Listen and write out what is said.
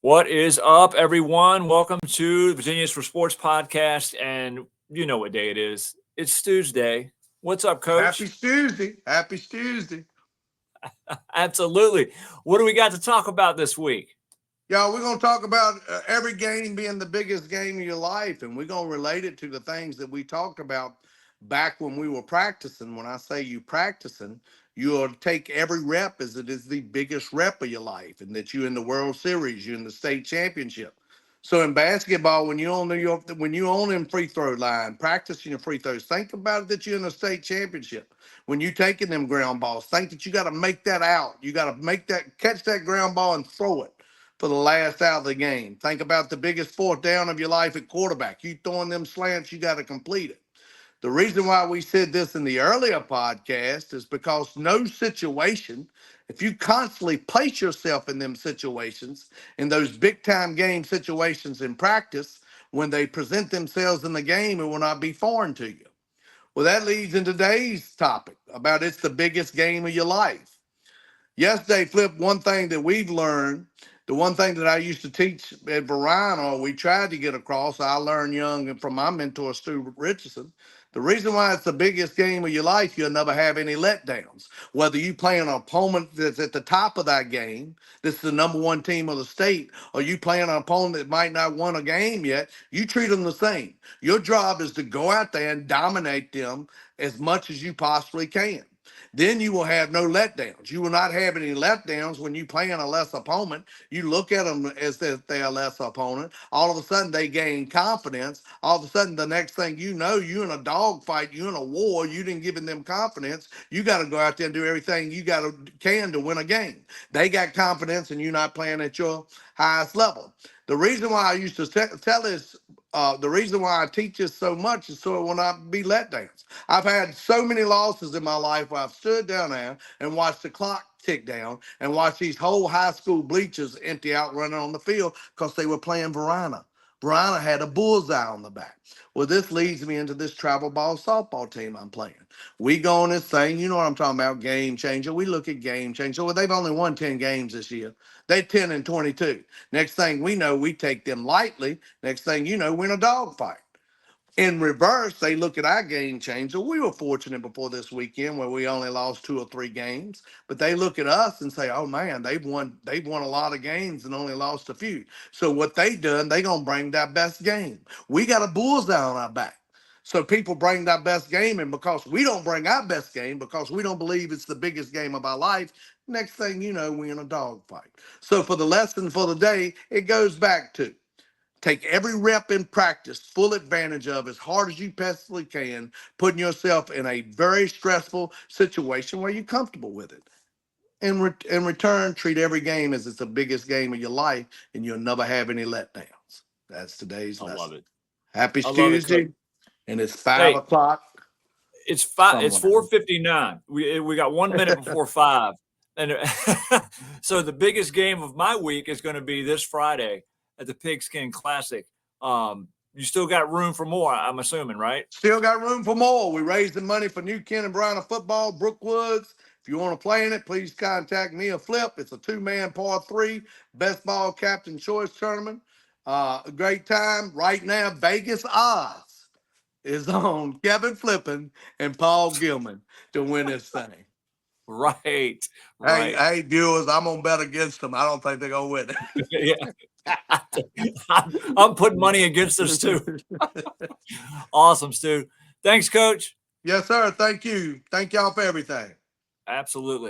What is up, everyone? Welcome to the Virginia's for Sports podcast, and you know what day it is. It's Tuesday. What's up, Happy Coach? Tuesday. Happy Tuesday. Absolutely. What do we got to talk about this week? Y'all, we're going to talk about every game being the biggest game of your life, and we're going to relate it to the things that we talked about back when we were practicing. When I say you practicing, you'll take every rep as it is the biggest rep of your life, and that you're in the World Series, you're in the state championship. So in basketball, when you on in free throw line, practicing your free throws, think about it that you're in a state championship. When you taking them ground balls, think that you got to make that out. You got to make that catch that ground ball and throw it for the last out of the game. Think about the biggest fourth down of your life at quarterback. You throwing them slants, you got to complete it. The reason why we said this in the earlier podcast is because no situation, if you constantly place yourself in them situations, in those big time game situations in practice, when they present themselves in the game, it will not be foreign to you. Well, that leads into today's topic about it's the biggest game of your life. Yesterday, Flip, one thing that we've learned, the one thing that I used to teach at Verona, we tried to get across, I learned young and from my mentor, Stu Richardson. The reason why it's the biggest game of your life, you'll never have any letdowns. Whether you play an opponent that's at the top of that game, this is the number one team of the state, or you play an opponent that might not won a game yet, you treat them the same. Your job is to go out there and dominate them as much as you possibly can. Then you will have no letdowns. You will not have any letdowns when you play in a less opponent. You look at them as if they're a less opponent. All of a sudden, they gain confidence. All of a sudden, the next thing you know, you're in a dogfight, you're in a war. You didn't give them confidence. You got to go out there and do everything you can to win a game. They got confidence, and you're not playing at your highest level. The reason why I used to tell this, the reason why I teach this so much is so it will not be letdowns. I've had so many losses in my life where I've stood down there and watched the clock tick down and watched these whole high school bleachers empty out running on the field because they were playing Verona. Verona had a bullseye on the back. Well, this leads me into this travel ball softball team I'm playing. We go on this thing, you know what I'm talking about, game changer. We look at game changer. Well, they've only won 10 games this year. They're 10-22. Next thing we know, we take them lightly. Next thing you know, we're in a dogfight. In reverse, they look at our game changer. We were fortunate before this weekend where we only lost 2 or 3 games, but they look at us and say, "Oh man, they've won a lot of games and only lost a few." So what they done, they gonna bring that best game. We got a bullseye on our back. So people bring that best game, and because we don't bring our best game, because we don't believe it's the biggest game of our life, next thing you know, we're in a dogfight. So for the lesson for the day, it goes back to take every rep in practice, full advantage of as hard as you possibly can, putting yourself in a very stressful situation where you're comfortable with it. In return, treat every game as it's the biggest game of your life, and you'll never have any letdowns. That's today's I love lesson. it. Happy I love it, Coach. Tuesday, and it's five Hey, o'clock it's five. It's somewhere. 4:59. We got 1 minute before five, and so the biggest game of my week is going to be this Friday at the Pigskin Classic. You still got room for more, I'm assuming, right? Still got room for more. We raised the money for New Ken and Brown football, Brookwoods. If you want to play in it, please contact me or Flip. It's a 2-man par 3 best ball captain choice tournament. A great time. Right now, Vegas odds is on Kevin Flippin and Paul Gilman to win this thing. Right, Hey, right. hey, viewers, I'm gonna bet against them. I don't think they're gonna win Yeah, I'm putting money against us too. it. Awesome, Stu. Thanks, Coach. Yes, sir. Thank you. Thank y'all for everything. Absolutely.